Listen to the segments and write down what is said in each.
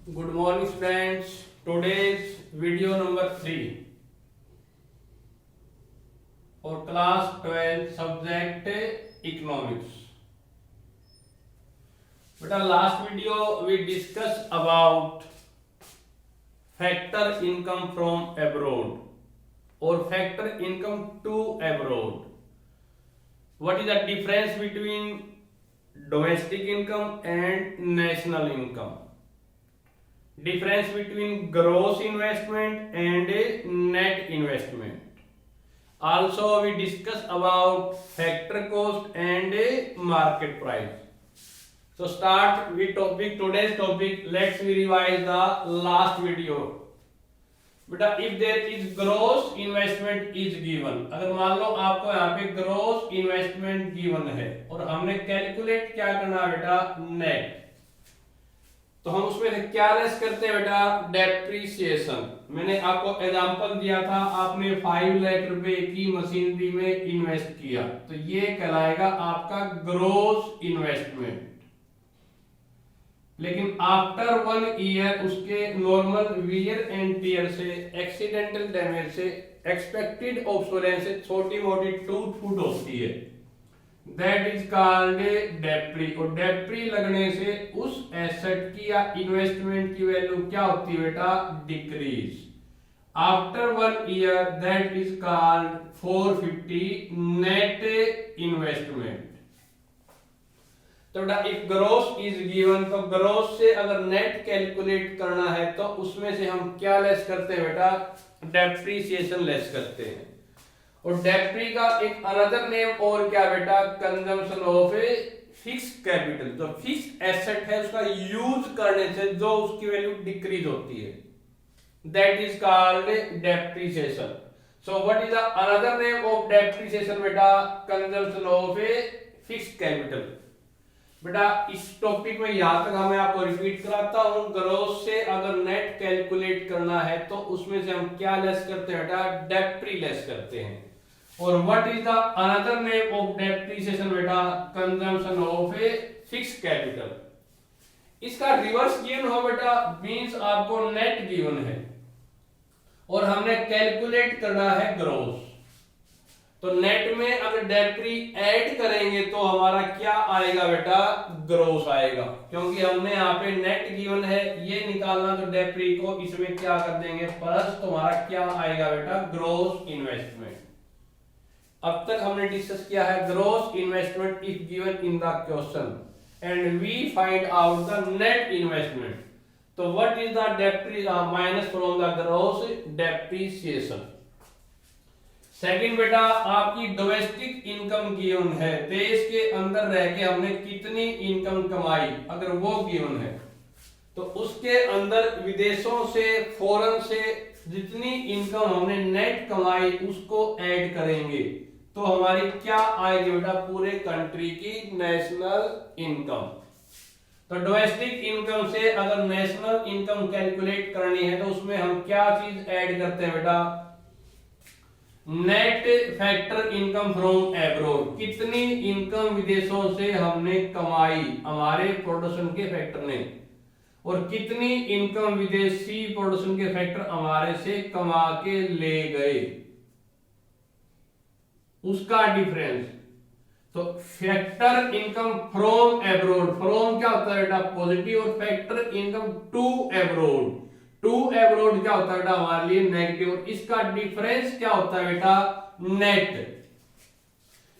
Good morning, friends. Today's video number 3 for class 12 subject economics. But our last video we discussed about factor income from abroad or factor income to abroad. What is the difference between domestic income and national income? Difference between gross investment and net investment. Also we discuss about factor cost and market price. So start with today's topic. Let's we revise the last video. बेटा if there is gross investment is given, अगर मान लो आपको यहाँ पे gross investment given है और हमने calculate क्या करना है बेटा नेट, तो हम उसमें से क्या लेस करते हैं बेटा डेप्रिसिएशन. मैंने आपको एग्जांपल दिया था, आपने 5 लाख रुपए की मशीनरी में इन्वेस्ट किया तो ये कहलाएगा आपका ग्रोस इन्वेस्टमेंट. लेकिन आफ्टर 1 ईयर उसके नॉर्मल वियर एंड टियर से, एक्सीडेंटल डैमेज से, एक्सपेक्टेड ऑब्सोलेंस से छोटी मोटी टूट फूट होती है, दैट इज कॉल्ड डेप्री. और डेप्री लगने से उस एसेट की या इन्वेस्टमेंट की वैल्यू क्या होती है बेटा decrease. After 1 year that is called 450 net investment. तो बेटा इफ ग्रोस इज गिवन, तो ग्रोस से अगर नेट कैलकुलेट करना है तो उसमें से हम क्या लेस करते हैं बेटा डेप्रिसिएशन लेस करते हैं. और डेप्री का एक अनदर नेम और क्या बेटा कंजम्पशन ऑफ फिक्स्ड कैपिटल. जो फिक्स्ड एसेट है उसका यूज करने से जो उसकी वैल्यू डिक्रीज होती है, that is called depreciation. So what is the another name of depreciation बेटा कंजम्पशन ऑफ फिक्स्ड कैपिटल. बेटा इस टॉपिक में यहां तक मैं आपको रिपीट कराता हूं. ग्रोस से अगर नेट कैलकुलेट करना है तो उसमें से हम क्या लेस करते हैं बेटा डेप्री लेस करते हैं. और what is the another name of depreciation बेटा कंजम्पशन ऑफ फिक्स्ड कैपिटल. इसका रिवर्स गिवन हो बेटा मींस आपको नेट गिवन है और हमने कैलकुलेट करना है ग्रोस. तो नेट में अगर डेप्री ऐड करेंगे तो हमारा क्या आएगा बेटा ग्रोस आएगा, क्योंकि हमने यहाँ पे नेट गिवन है ये निकालना, तो डेप्री को इसमें क्या कर देंगे प्लस, तो हमारा क्या आएगा बेटा ग्रोस इन्वेस्टमेंट. अब तक हमने डिस्कस किया है gross investment if given in the question and we find out the net investment. तो what is the depre minus from the gross depreciation. Second बेटा आपकी डोमेस्टिक इनकम गिवन है, देश के अंदर रह के हमने कितनी इनकम कमाई अगर वो गिवन है तो उसके अंदर विदेशों से फॉरेन से जितनी इनकम हमने नेट कमाई उसको ऐड करेंगे तो हमारी क्या आएगी बेटा पूरे कंट्री की नेशनल इनकम. तो डोमेस्टिक इनकम से अगर नेशनल इनकम कैलकुलेट करनी है तो उसमें हम क्या चीज ऐड करते हैं बेटा net factor income from abroad. कितनी इनकम विदेशों से हमने कमाई हमारे प्रोडक्शन के फैक्टर ने, और कितनी इनकम विदेशी प्रोडक्शन के फैक्टर हमारे से कमा के ले गए उसका डिफरेंस. तो factor income from abroad, from क्या होता है बेटा पॉजिटिव, और factor income to abroad, to abroad क्या होता है बेटा हमारे लिए नेगेटिव. और इसका डिफरेंस क्या होता है बेटा नेट.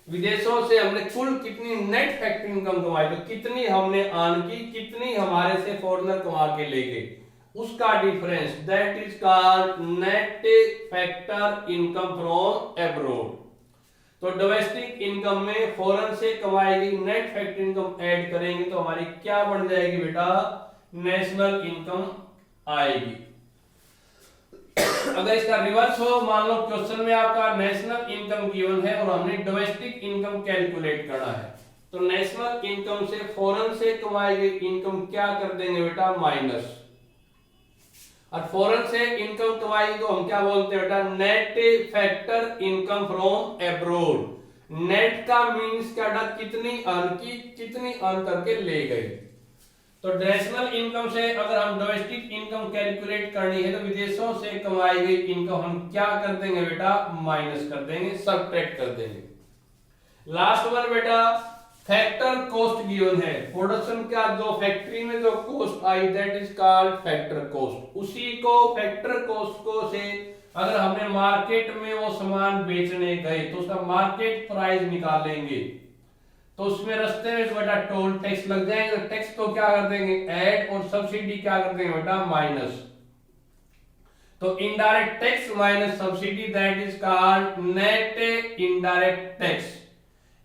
विदेशों से हमने कुल कितनी नेट फैक्टर इनकम कमाई, तो कितनी हमने अर्न की, कितनी हमारे से फॉरेनर कमा के ले गए उसका difference, that is called net factor income from abroad. तो डोमेस्टिक इनकम में फॉरेन से कमाई गई नेट फैक्टर इनकम ऐड करेंगे तो हमारी क्या बन जाएगी बेटा नेशनल इनकम आएगी. अगर इसका रिवर्स हो, मान लो क्वेश्चन में आपका नेशनल इनकम गिवन है और हमने डोमेस्टिक इनकम कैलकुलेट करना है, तो नेशनल इनकम से फॉरेन से कमाई गई इनकम क्या कर देंगे बेटा माइनस, और फॉरेन से इनकम कमाई तो हम क्या बोलते हैं बेटा net factor income from abroad. Net का मीन्स क्या, कितनी अर्न की, कितनी अर्न करके ले गए. तो नेशनल इनकम से अगर हम डोमेस्टिक इनकम कैलकुलेट करनी है तो विदेशों से कमाई गई इनकम हम क्या कर देंगे बेटा, माइनस कर देंगे, सबट्रैक्ट कर देंगे। लास्ट वन बेटा, फैक्टर कॉस्ट गिवन है, प्रोडक्शन का जो फैक्ट्री में जो cost I that is called factor cost. उसी को फैक्टर कॉस्ट को से अगर हमने मार्केट में वो सामान बेचने गए तो उसका मार्केट प्राइस निकालेंगे, तो उसमें रास्ते में बेटा टोल टैक्स लग जाएंगे, तो टैक्स को क्या कर देंगे ऐड और सब्सिडी क्या कर देंगे बेटा माइनस। तो indirect tax minus subsidy that is called net indirect tax.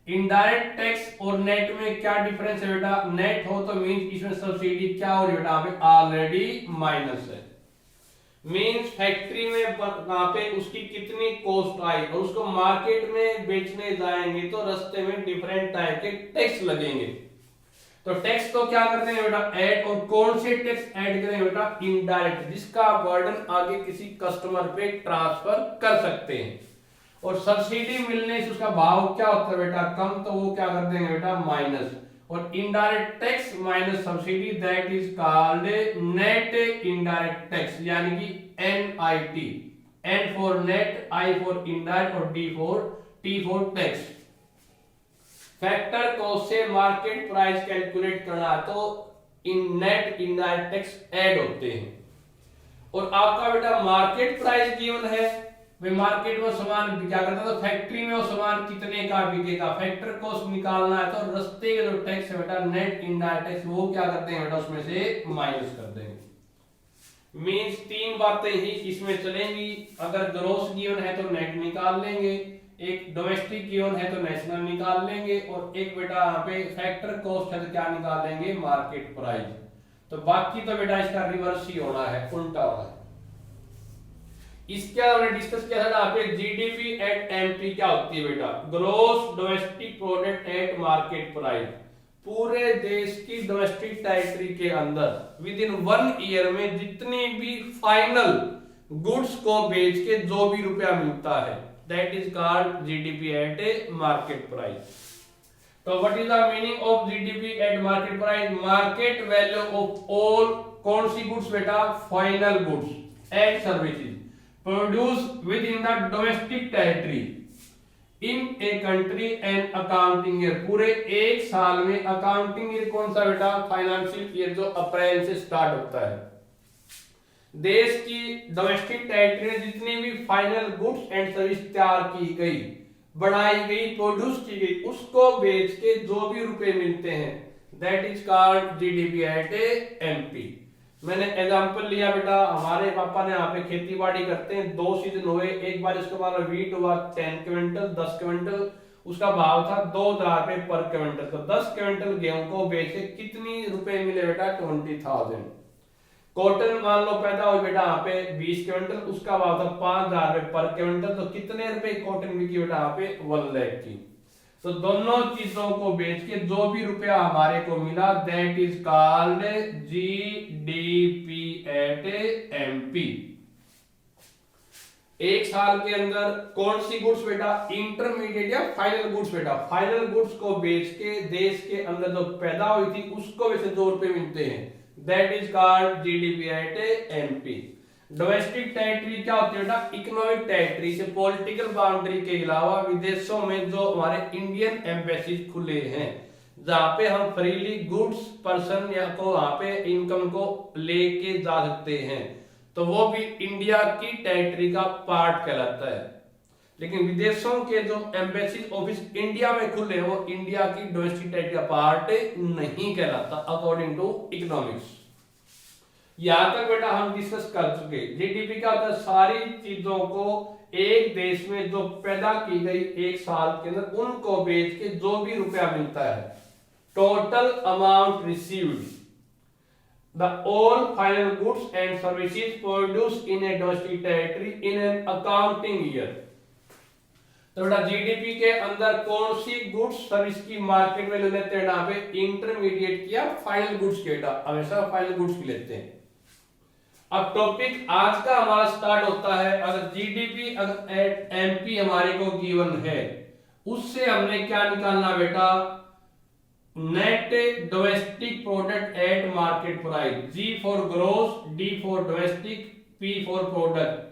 Indirect tax और नेट में क्या डिफरेंस है बेटा, नेट हो तो मींस इसमें सब्सिडी क्या हो रही है बेटा, ऑलरेडी माइनस है। मींस फैक्ट्री में वहां पे उसकी कितनी कॉस्ट आई और उसको मार्केट में बेचने जाएंगे तो रास्ते में डिफरेंट टाइप के टैक्स लगेंगे। तो टैक्स को क्या करते हैं बेटा ऐड, और कौन से टैक्स ऐड करेंगे बेटा, इनडायरेक्ट, जिसका बर्डन आगे किसी कस्टमर पे ट्रांसफर कर सकते हैं। और सब्सिडी मिलने से उसका भाव क्या होता है बेटा कम, तो वो क्या कर देंगे बेटा माइनस। और indirect tax minus subsidy that is called net indirect tax, यानी कि NIT, N for net, I for indirect और T for tax. Factor cost से मार्केट प्राइस कैलकुलेट करना तो इन नेट इनडायरेक्ट टैक्स ऐड होते हैं। और आपका बेटा मार्केट प्राइस गिवन है, वे मार्केट में सामान क्या करता है तो फैक्ट्री में वो सामान कितने का बिकेगा, फैक्टर कॉस्ट निकालना है तो रस्ते के जो टैक्स है बेटा नेट इनडायरेक्ट टैक्स वो क्या करते हैं बेटा उसमें से माइनस कर देंगे। मींस तीन बातें ही इसमें चलेंगी, अगर ग्रॉस गिवन है तो नेट निकाल लेंगे, एक डोमेस्टिक गिवन है तो नेशनल निकाल लेंगे, और एक बेटा यहाँ पे फैक्टर कॉस्ट है तो क्या निकाल लेंगे मार्केट प्राइस। तो बाकी तो बेटा इसका रिवर्स ही होना है, उल्टा होना है। इसके हमने डिस्कस किया था यहाँ पे जीडीपी एट एमपी क्या होती है बेटा, gross domestic product at market price. पूरे देश की डोमेस्टिक टेरिटरी के अंदर विद इन 1 ईयर में जितनी भी फाइनल गुड्स को बेच के जो भी रुपया मिलता है that is called GDP at a market price. तो what is the meaning of GDP at market price, market value of all कौन सी गुड्स बेटा, final goods and services produced within the domestic territory in a country and accounting year। पूरे एक साल में accounting year कौन सा बेटा, फाइनेंशियल ईयर जो अप्रैल से स्टार्ट होता है। देश की डोमेस्टिक टेरिटरी में जितनी भी फाइनल गुड्स एंड सर्विस तैयार की गई, बनाई गई, प्रोड्यूस की गई, उसको बेच के जो भी रुपए मिलते हैं that is called GDP eight MP. मैंने एग्जांपल लिया बेटा, हमारे पापा ने यहाँ पे खेती बाड़ी करते हैं, 2 सीजन हुए, एक बार इसके बाद वीट हुआ 10 क्विंटल 10 क्विंटल, उसका भाव था 2000 रुपए पर क्विंटल। तो 10 क्विंटल गेहूं को बेचे कितनी रुपए मिले बेटा, 20,000। कॉटन मान लो पैदा हुई बेटा यहाँ पे 20 क्विंटल, उसका भाव था 5,000 रुपए पर क्विंटल, तो कितने रुपए कॉटन बिकी बेटा यहाँ पे 1 लाख की। तो दोनों चीजों को बेच के जो भी रुपया हमारे को मिला that is called GDP eight MP. एक साल के अंदर कौन सी गुड्स बेटा, इंटरमीडिएट या फाइनल गुड्स बेटा, फाइनल गुड्स को बेच के देश के अंदर जो पैदा हुई थी उसको वैसे 2 रुपए मिलते हैं that is called GDP eight MP. Domestic territory क्या होती है बेटा, इकोनॉमिक टेरिटरी से पॉलिटिकल बाउंड्री के अलावा विदेशों में जो हमारे इंडियन एम्बेसीज खुले हैं जहां पे हम फ्रीली गुड्स पर्सन या को वहां पे इनकम को लेके जा सकते हैं, तो वो भी इंडिया की टेरिटरी का पार्ट कहलाता है। लेकिन विदेशों के जो एम्बेसीज ऑफिस इंडिया में खुले हैं वो इंडिया की डोमेस्टिक टेरिटरी का पार्ट नहीं कहलाता अकॉर्डिंग टू इकोनॉमिक्स। यहां तक बेटा हम डिस्कस कर चुके। जीडीपी क्या होता है, सारी चीजों को एक देश में जो पैदा की गई एक साल के अंदर उनको बेच के जो भी रुपया मिलता है, total amount received the all final goods and services produced in A domestic territory in an accounting year. तो बेटा जीडीपी के अंदर कौन सी गुड्स सर्विस की मार्केट वैल्यू लेते हैं यहाँ पे, इंटरमीडिएट किया फाइनल गुड्स के बेटा, हमेशा फाइनल गुड्स की लेते हैं। अब टॉपिक आज का हमारा स्टार्ट होता है, अगर जीडीपी अगर एट एमपी हमारे को गिवन है उससे हमने क्या निकालना बेटा, net domestic product at market price, G for gross, D for domestic, P for product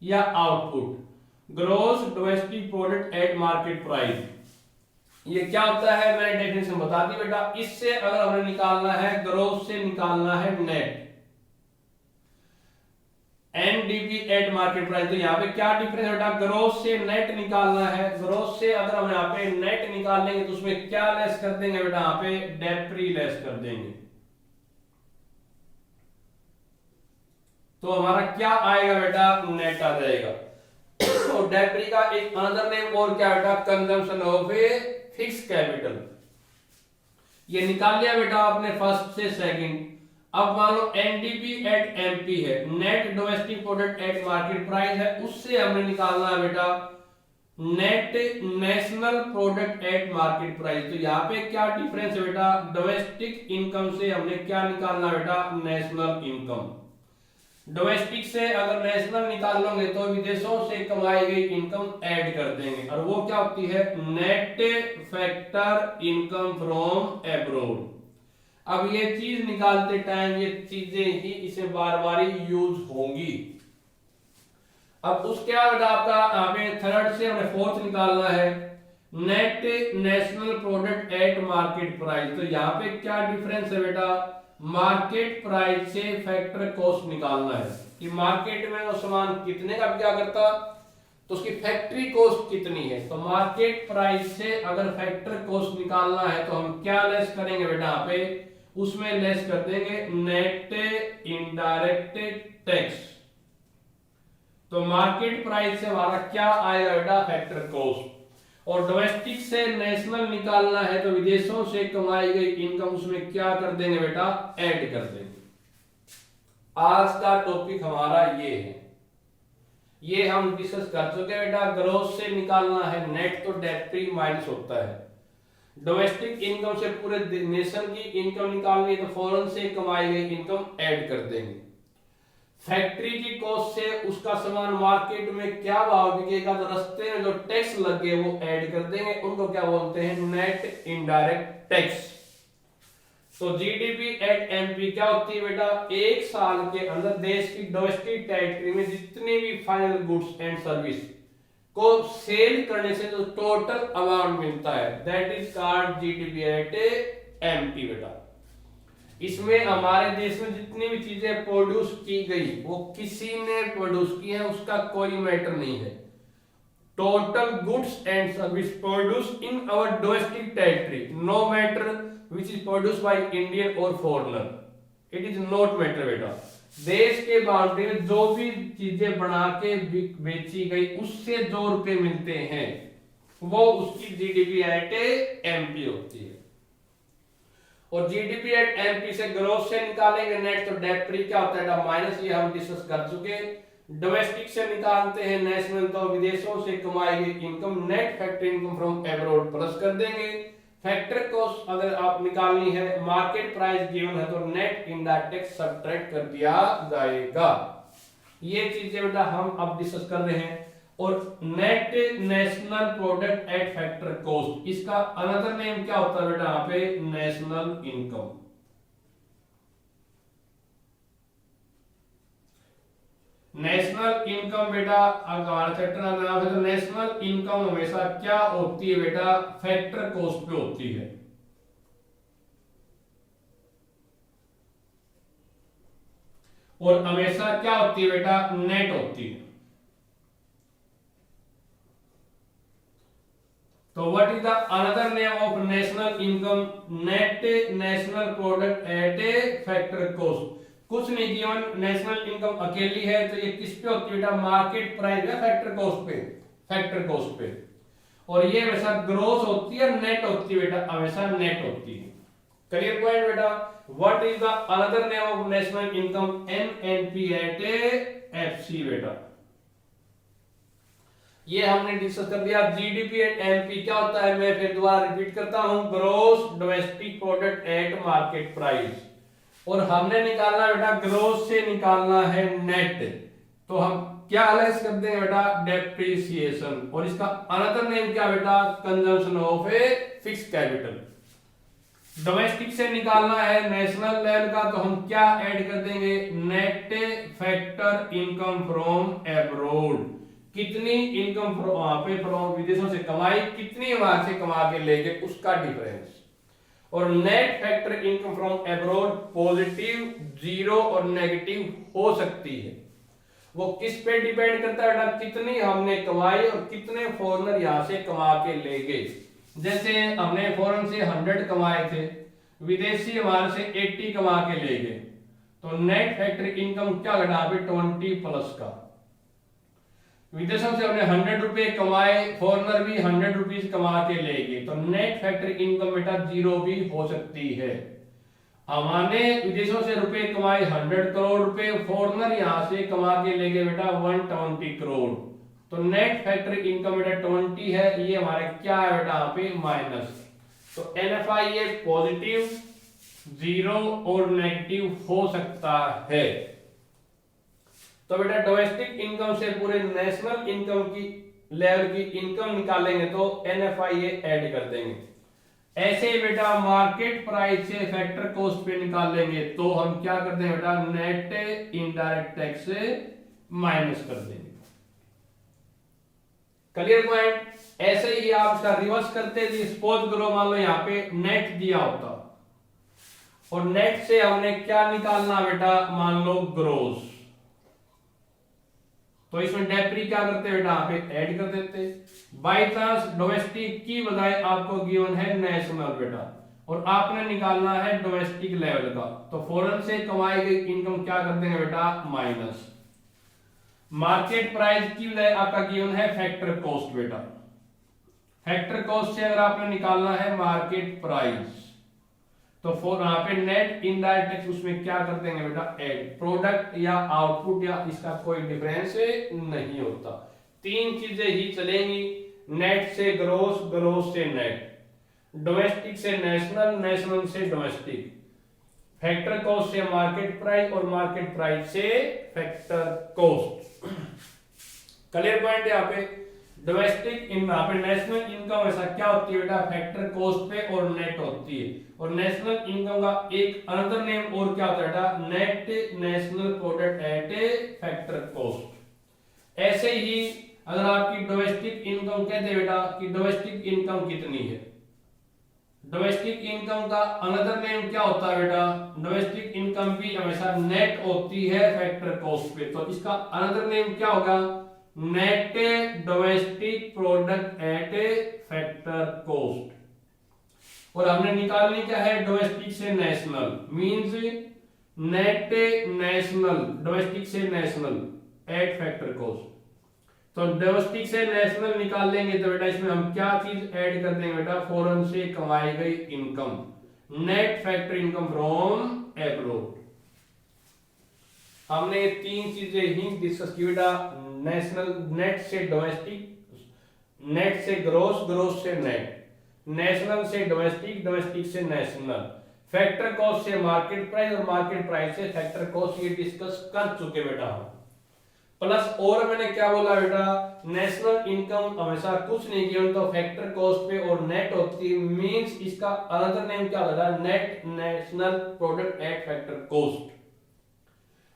या output. Gross domestic product at market price ये क्या होता है, मैंने डेफिनेशन बता दी बेटा। इससे अगर हमें निकालना है, ग्रोस से निकालना है net, NDP at market price. तो यहाँ पे क्या डिफरेंस बेटा, ग्रोस से नेट निकालना है। ग्रोस से अगर हम यहाँ पे नेट निकाल लेंगे तो उसमें क्या लेस कर देंगे बेटा, यहाँ पे डेप्री लेस कर देंगे। तो हमारा क्या आएगा बेटा, नेट आ जाएगा। और डेप्री का एक अनदर नेम और क्या बेटा, consumption of a fix capital. ये निकाल लिया बेटा आपने फर्स्ट से सेकंड। अब मान लो एनडीपी एट एमपी है, net domestic product at market price है, उससे हमने निकालना है बेटा net national product at market price. तो यहाँ पे क्या डिफरेंस है बेटा, डोमेस्टिक इनकम से हमने क्या निकालना है बेटा, नेशनल इनकम। डोमेस्टिक से अगर नेशनल निकाल लोगे तो विदेशों से कमाई गई इनकम ऐड कर देंगे, और वो क्या होती है, net factor income from abroad. अब ये चीज निकालते टाइम ये चीजें ही इसे बार बार यूज होंगी। अब उसके बाद आपका हमें थर्ड से हमें फोर्थ निकालना है, net national product at market price. तो यहाँ पे क्या डिफरेंस है बेटा, मार्केट प्राइस से फैक्टर कॉस्ट निकालना है कि मार्केट में वो सामान कितने का बिका करता, तो उसकी फैक्ट्री कॉस्ट कितनी है। तो मार्केट प्राइस से अगर फैक्टर कॉस्ट निकालना है तो हम क्या लेस करेंगे बेटा, यहाँ पे उसमें लेस कर देंगे नेट इनडायरेक्ट टैक्स। तो मार्केट प्राइस से हमारा क्या आएगा बेटा, फैक्टर कॉस्ट। और डोमेस्टिक से नेशनल निकालना है तो विदेशों से कमाई गई इनकम उसमें क्या कर देंगे बेटा, ऐड कर देंगे। आज का टॉपिक हमारा ये है, ये हम डिस्कस कर चुके हैं बेटा। ग्रोस से निकालना है नेट, तो डेप्री माइनस होता है। डोमेस्टिक इनकम से पूरे नेशन की इनकम निकालनी है तो फॉरेन से कमाई गई इनकम ऐड कर देंगे। फैक्ट्री की कॉस्ट से उसका सामान मार्केट में क्या भाव बिकेगा, तो रास्ते में जो टैक्स लगे वो ऐड कर देंगे, उनको क्या बोलते हैं, नेट इनडायरेक्ट टैक्स। तो जीडीपी एट एमपी क्या होती है बेटा, एक साल के अंदर देश की डोमेस्टिक टेरिटरी में जितने भी फाइनल गुड्स एंड सर्विस को सेल करने से जो टोटल अमाउंट मिलता है, that is called GDP eight MP बेटा। इसमें हमारे देश में जितनी भी चीजें प्रोड्यूस की गई वो किसी ने प्रोड्यूस की है, उसका कोई मैटर नहीं है। Total goods and service produce in our domestic territory, no matter which is produce by Indian और foreigner, it is not matter बेटा। देश के बाउंड्री में जो भी चीजें बना के बेची गई उससे जो रुपए मिलते हैं वो उसकी जीडीपी एट एमपी होती है। और जीडीपी एट एमपी से ग्रोस से निकालेंगे नेट, तो डेप्री क्या होता है माइनस, ये हम डिस्कस कर चुके। डोमेस्टिक से निकालते हैं नेशनल, तो विदेशों से कमाई गई income, net factor income from abroad plus कर देंगे। फैक्टर कॉस्ट अगर आप निकालनी है, मार्केट प्राइस गिवन है तो नेट इनडायरेक्ट टैक्स सब्ट्रैक्ट कर दिया जाएगा। ये चीजें बेटा हम अब डिस्कस कर रहे हैं। और net national product at factor cost, इसका अनदर नेम क्या होता है बेटा, यहाँ पे नेशनल इनकम। नेशनल इनकम बेटा हमारा चैप्टर का नाम है, तो नेशनल इनकम हमेशा क्या होती है बेटा, फैक्टर कॉस्ट पे होती है। और हमेशा क्या होती है बेटा, नेट होती है। तो what is the another name of national income, net national product at A factor cost. कुछ नहीं गिवन, नेशनल इनकम अकेली है तो ये किस पे होती है बेटा, मार्केट प्राइस है फैक्टर कॉस्ट पे, फैक्टर कॉस्ट पे। और ये हमेशा ग्रोस होती है, नेट होती है बेटा, हमेशा नेट होती है। क्लियर पॉइंट बेटा। What is the another name of national income, NNP at FC बेटा। ये हमने डिस्कस कर दिया। जीडीपी एट एमपी क्या होता है, मैं फिर दोबारा रिपीट करता हूं, gross domestic product at market price. और हमने निकालना बेटा, ग्रोस से निकालना है नेट, तो हम क्या लेस कर देंगे बेटा, डेप्रिसिएशन। और इसका अनदर नेम क्या बेटा, consumption of a fix capital. Domestic से निकालना है नेशनल लेवल का, तो हम क्या ऐड कर देंगे, net factor income from abroad, कितनी इनकम वहां पे फ्रॉम विदेशों से कमाई, कितनी वहां से कमा के ले गए, उसका डिफरेंस। और net factor income from abroad positive, zero और नेगेटिव हो सकती है। वो किस पे डिपेंड करता है बेटा, कितनी हमने कमाई और कितने फॉरेनर यहां से कमा के ले गए। जैसे हमने फॉरेन से 100 कमाए थे, विदेशी हमारे से 80 कमा के ले गए, तो नेट फैक्टर इनकम क्या घटा पे 20 प्लस का। विदेशों से हमने 100 रुपए कमाए, फॉरेनर भी 100 रुपीज कमा के ले गए, तो नेट फैक्टर इनकम बेटा जीरो भी हो सकती है। हमने विदेशों से रुपए कमाए 100 करोड़ रुपए, फॉरेनर यहां से कमा के ले गए बेटा 120 करोड़, तो नेट फैक्टर इनकम बेटा 20 है, ये हमारे क्या है बेटा यहाँ पे माइनस। तो NFI पॉजिटिव, जीरो और नेगेटिव हो सकता है। तो बेटा डोमेस्टिक इनकम से पूरे नेशनल इनकम की लेवल की इनकम निकालेंगे तो NFI ऐड कर देंगे। ऐसे बेटा मार्केट प्राइस से फैक्टर कॉस्ट पे निकालेंगे तो हम क्या कर देंगे बेटा, नेट इनडायरेक्ट टैक्स से माइनस कर देंगे। Clear point. ऐसे ही आप इसका रिवर्स करते थे, सपोज करो मान लो यहाँ पे नेट दिया होता और नेट से हमने क्या निकालना बेटा, मान लो ग्रोस, तो इसमें डेप्री क्या करते बेटा यहाँ पे ऐड कर देते। बाई चांस डोमेस्टिक की बजाय आपको गिवन है नेशनल बेटा, और आपने निकालना है डोमेस्टिक लेवल का, तो फॉरेन से कमाई गई इनकम क्या कर देंगे बेटा माइनस। मार्केट प्राइस की बजाय आपका गिवन है फैक्टर कॉस्ट बेटा, फैक्टर कॉस्ट से अगर आपने निकालना है मार्केट प्राइस, तो फॉर यहाँ पे नेट इनडायरेक्ट टैक्स उसमें क्या कर देंगे बेटा ऐड। प्रोडक्ट या आउटपुट या इसका कोई डिफरेंस नहीं होता, तीन चीजें ही चलेंगी, नेट से ग्रोस, ग्रोस से नेट, डोमेस्टिक से नेशनल, नेशनल से डोमेस्टिक, फैक्टर कॉस्ट से मार्केट प्राइस और मार्केट प्राइस से फैक्टर कॉस्ट। क्लियर पॉइंट यहाँ पे। डोमेस्टिक यहाँ पे नेशनल इनकम ऐसा क्या होती है बेटा, फैक्टर कॉस्ट पे और नेट होती है, और नेशनल इनकम का एक अनदर नेम और क्या होता है बेटा, net national product at factor cost. ऐसे ही अगर आपकी डोमेस्टिक इनकम कहते हैं बेटा कि डोमेस्टिक इनकम कितनी है, डोमेस्टिक इनकम का अनदर नेम क्या होता है बेटा, डोमेस्टिक इनकम भी हमेशा नेट होती है फैक्टर कॉस्ट पे, तो इसका अनदर नेम क्या होगा, net domestic product eight factor cost. और हमने निकालनी क्या है, डोमेस्टिक से national, means net national domestic से नेशनल एट फैक्टर कॉस्ट। तो डोमेस्टिक से नेशनल निकाल लेंगे तो बेटा इसमें हम क्या चीज ऐड कर देंगे बेटा, फॉरेन से कमाई गई income, net factor income from abroad. हमने तीन चीजें ही डिस्कस की बेटा, नेशनल नेट से डोमेस्टिक, नेट से ग्रोस, ग्रोस से नेट, नेशनल से डोमेस्टिक, डोमेस्टिक से नेशनल, फैक्टर कॉस्ट से मार्केट प्राइस और मार्केट प्राइस से फैक्टर कॉस्ट, ये डिस्कस कर चुके बेटा हम। प्लस और मैंने क्या बोला बेटा, नेशनल इनकम हमेशा कुछ नहीं किया तो फैक्टर कॉस्ट पे और नेट होती है, मींस इसका अनदर नेम क्या होता है, net national product at factor cost.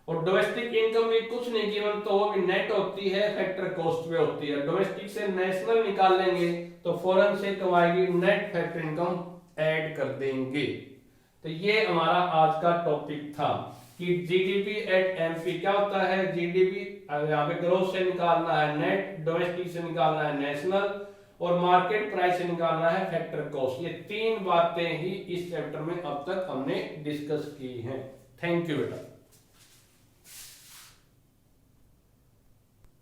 और डोमेस्टिक इनकम भी कुछ नहीं गिवन तो वो भी नेट होती है, फैक्टर कॉस्ट पे होती है। डोमेस्टिक से नेशनल निकाल लेंगे तो फॉरेन से कमाएगी, नेट फैक्टर इनकम ऐड कर देंगे। तो ये हमारा आज का टॉपिक था कि जीडीपी एट एमपी क्या होता है, जीडीपी यहाँ पे ग्रोथ से निकालना है नेट, डोमेस्टिक से निकालना है नेशनल, और मार्केट प्राइस से निकालना है फैक्टर कॉस्ट। ये तीन बातें ही इस चैप्टर में अब तक हमने डिस्कस की हैं। थैंक यू बेटा।